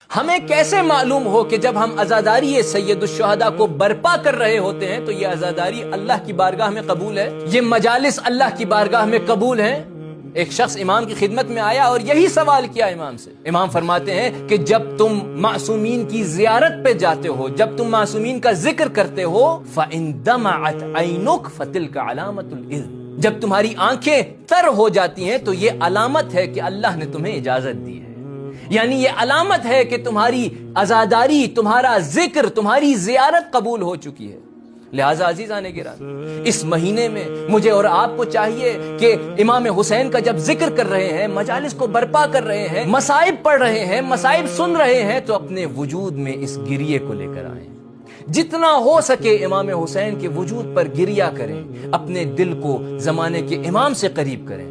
ہمیں کیسے معلوم ہو کہ جب ہم عزاداری سید الشہداء کو برپا کر رہے ہوتے ہیں تو یہ عزاداری اللہ کی بارگاہ میں قبول ہے، یہ مجالس اللہ کی بارگاہ میں قبول ہیں؟ ایک شخص امام کی خدمت میں آیا اور یہی سوال کیا امام سے۔ امام فرماتے ہیں کہ جب تم معصومین کی زیارت پہ جاتے ہو، جب تم معصومین کا ذکر کرتے ہو، فَإِن دَمَعَتْ عَيْنُكَ فَتِلْكَ عَلَامَةُ الْإِذْنِ، جب تمہاری آنکھیں تر ہو جاتی ہیں تو یہ علامت ہے کہ اللہ نے تمہیں اجازت دی ہے، یعنی یہ علامت ہے کہ تمہاری عزاداری، تمہارا ذکر، تمہاری زیارت قبول ہو چکی ہے۔ لہٰذا عزیزان گرامی، اس مہینے میں مجھے اور آپ کو چاہیے کہ امام حسین کا جب ذکر کر رہے ہیں، مجالس کو برپا کر رہے ہیں، مصائب پڑھ رہے ہیں، مصائب سن رہے ہیں، تو اپنے وجود میں اس گریے کو لے کر آئیں۔ جتنا ہو سکے امام حسین کے وجود پر گریہ کریں، اپنے دل کو زمانے کے امام سے قریب کریں۔